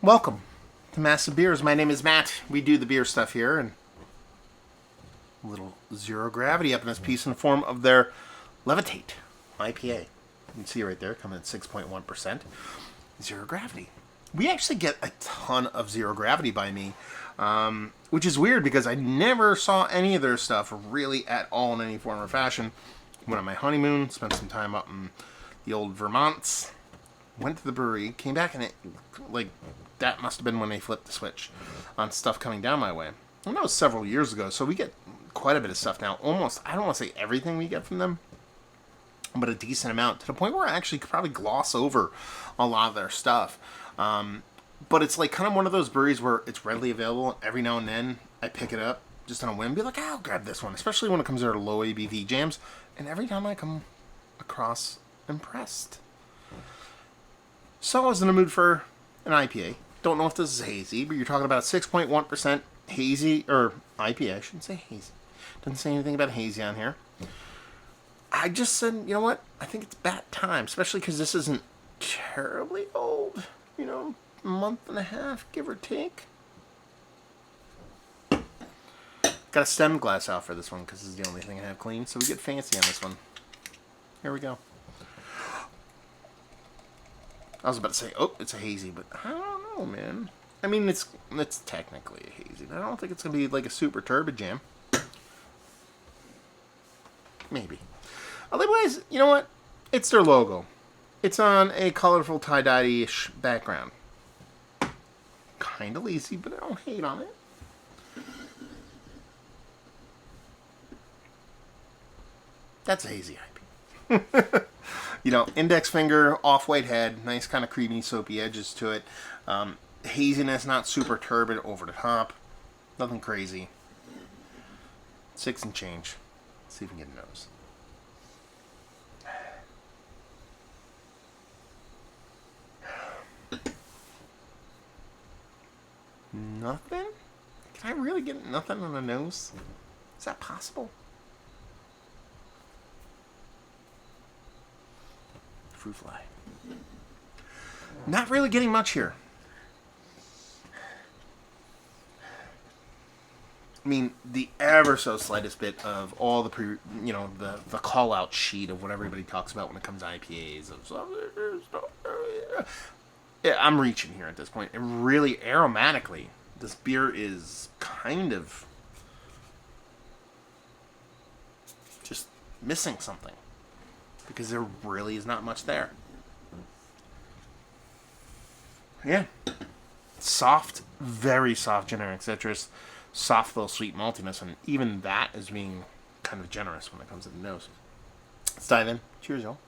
Welcome to Massive Beers. My name is Matt. We do the beer stuff here, and a little zero gravity up in this piece in the form of their Levitate IPA. You can see right there, coming at 6.1%. Zero gravity. We actually get a ton of zero gravity by me, which is weird because I never saw any of their stuff really at all in any form or fashion. Went on my honeymoon, spent some time up in the old Vermonts, went to the brewery, came back, and that must have been when they flipped the switch on stuff coming down my way. And that was several years ago, so we get quite a bit of stuff now. Almost, I don't want to say everything we get from them, but a decent amount, to the point where I actually could probably gloss over a lot of their stuff. But it's like kind of one of those breweries where it's readily available. Every now and then I pick it up just on a whim, be like, I'll grab this one, especially when it comes to their low ABV jams. And every time I come across impressed. So I was in the mood for an IPA. Don't know if this is hazy, but you're talking about 6.1% hazy, or IPA, I shouldn't say hazy. Doesn't say anything about hazy on here. I just said, you know what? I think it's about time, especially because this isn't terribly old. A month and a half, give or take. Got a stem glass out for this one because this is the only thing I have clean, so we get fancy on this one. Here we go. I was about to say, oh, it's a hazy, but I don't know, man. I mean, it's technically a hazy, but I don't think it's going to be like a super turbid jam. Maybe. Otherwise, you know what? It's their logo. It's on a colorful tie-dye-ish background. Kind of lazy, but I don't hate on it. That's a hazy IPA. Index finger, off-white head, nice kind of creamy, soapy edges to it. Haziness, not super turbid, over the top. Nothing crazy. 6 and change. Let's see if we can get a nose. Nothing? Can I really get nothing on the nose? Is that possible? Fruit fly. Not really getting much here. I mean, the ever so slightest bit of all the the call out sheet of what everybody talks about when it comes to IPAs. Yeah, I'm reaching here at this point. And really, aromatically, this beer is kind of just missing something. Because there really is not much there. Yeah. Soft, very soft generic citrus. Soft little sweet maltiness. And even that is being kind of generous when it comes to the nose. Let's dive in. Cheers, y'all.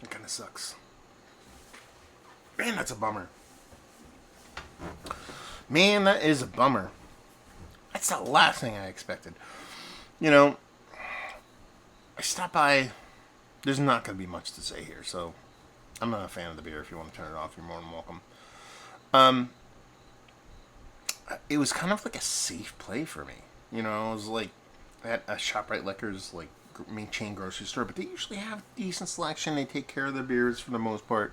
It kind of sucks. Man, that's a bummer. Man, that is a bummer. That's the last thing I expected. I stopped by. There's not going to be much to say here, so I'm not a fan of the beer. If you want to turn it off, you're more than welcome. It was kind of like a safe play for me. It was like at a ShopRite Liquors, like main chain grocery store, but they usually have decent selection. They take care of their beers for the most part.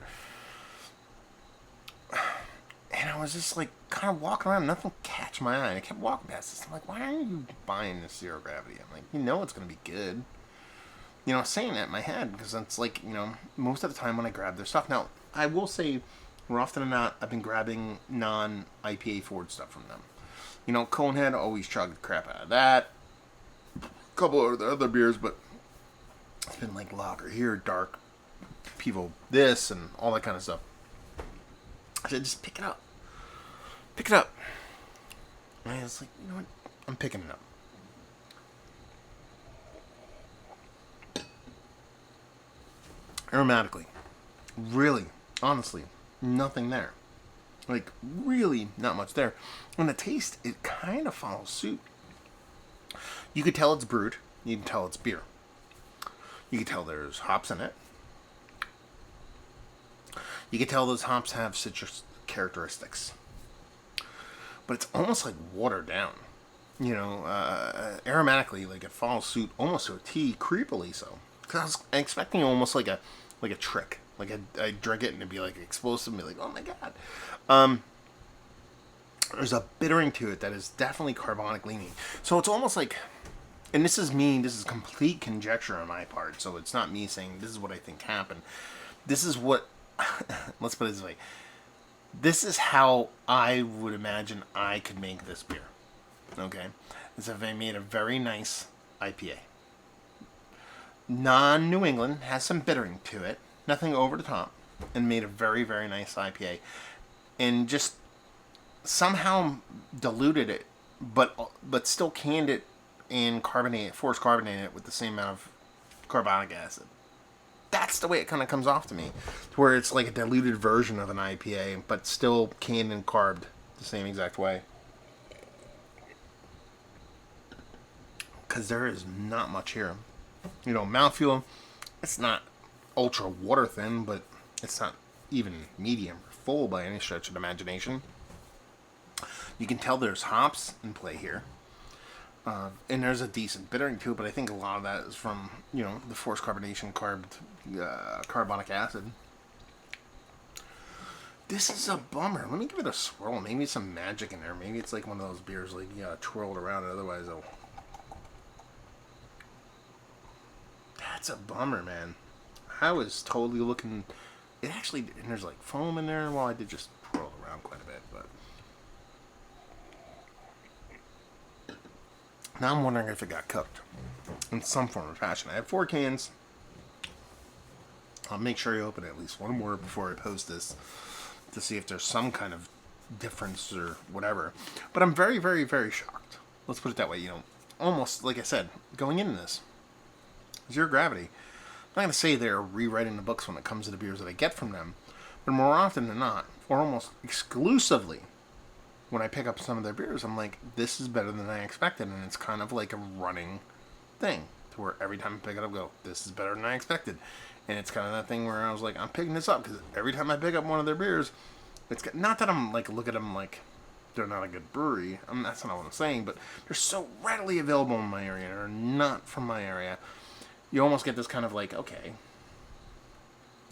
And I was just like kind of walking around, nothing catch my eye. And I kept walking past this. I'm like, why aren't you buying this zero gravity? I'm like, it's going to be good. Saying that in my head because it's like, most of the time when I grab their stuff. Now, I will say more often than not, I've been grabbing non-IPA forward stuff from them. You know, Conehead, always chugged the crap out of that. A couple of the other beers, but it's been like lager here, dark, Pivo this, and all that kind of stuff. I said, just pick it up. Pick it up. And I was like, you know what? I'm picking it up. Aromatically, really, honestly, nothing there. Like, really not much there. And the taste, it kind of follows suit. You could tell it's brewed. You can tell it's beer. You can tell there's hops in it. You can tell those hops have citrus characteristics. But it's almost like watered down. You know, aromatically, like it follows suit almost to a T, creepily so. Because I was expecting almost like a trick. Like I'd drink it and it'd be like explosive and be like, oh my god. There's a bittering to it that is definitely carbonic leaning. So it's almost like, and this is complete conjecture on my part, so it's not me saying this is what I think happened. This is what, let's put it this way. This is how I would imagine I could make this beer. Okay? Is if I made a very nice IPA. Non-New England, has some bittering to it. Nothing over the top. And made a very, very nice IPA. And just somehow diluted it, but still canned it and force carbonated it with the same amount of carbonic acid. That's the way it kind of comes off to me. Where it's like a diluted version of an IPA, but still canned and carbed the same exact way. Because there is not much here. You know, mouthfeel, it's not ultra water thin, but it's not even medium or full by any stretch of the imagination. You can tell there's hops in play here. And there's a decent bittering to it, but I think a lot of that is from, you know, the forced carbonation carbonic acid. This is a bummer. Let me give it a swirl. Maybe some magic in there. Maybe it's like one of those beers like twirled around. Otherwise, that's a bummer, man. I was totally looking. It actually, and there's like foam in there. Well, I did just twirl around quite a bit, but. Now I'm wondering if it got cooked in some form or fashion. I have 4 cans. I'll make sure I open at least one more before I post this to see if there's some kind of difference or whatever. But I'm very, very, very shocked. Let's put it that way. You know, almost like I said, going into this, zero gravity. I'm not going to say they're rewriting the books when it comes to the beers that I get from them, but more often than not, or almost exclusively, when I pick up some of their beers, I'm like, this is better than I expected. And it's kind of like a running thing to where every time I pick it up, I go, this is better than I expected. And it's kind of that thing where I was like, I'm picking this up because every time I pick up one of their beers, it's not that I'm like, look at them like they're not a good brewery. That's not what I'm saying, but they're so readily available in my area. They're not from my area. You almost get this kind of like, okay,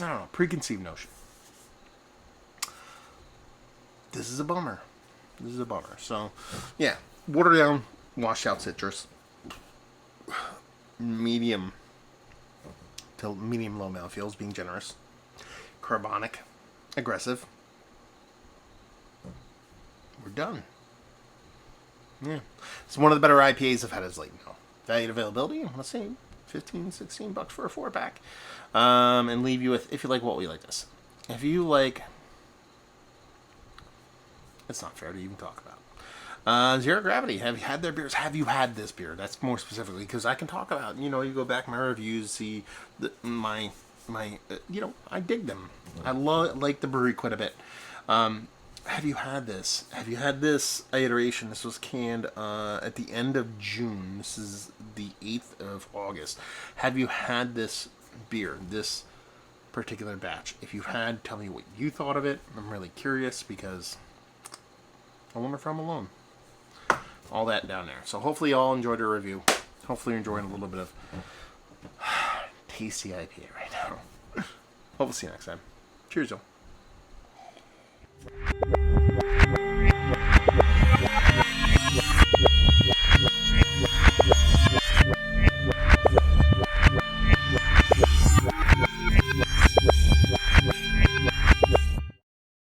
I don't know, preconceived notion. This is a bummer. This is a bummer. So, yeah, watered down, washed out citrus, medium to medium low mouthfeels, being generous, carbonic, aggressive. We're done. Yeah, it's one of the better IPAs I've had as late now. Value availability, let's say $15-16 for a 4-pack, and leave you with, if you like what we like this. If you like. It's not fair to even talk about. Zero Gravity. Have you had their beers? Have you had this beer? That's more specifically because I can talk about. You know, you go back my reviews, see my. You know, I dig them. I like the brewery quite a bit. Have you had this? Have you had this iteration? This was canned at the end of June. This is the 8th of August. Have you had this beer? This particular batch. If you had, tell me what you thought of it. I'm really curious because. I wonder if I'm alone. All that down there. So hopefully you all enjoyed the review. Hopefully you're enjoying a little bit of tasty IPA right now. Hope we'll see you next time. Cheers, y'all.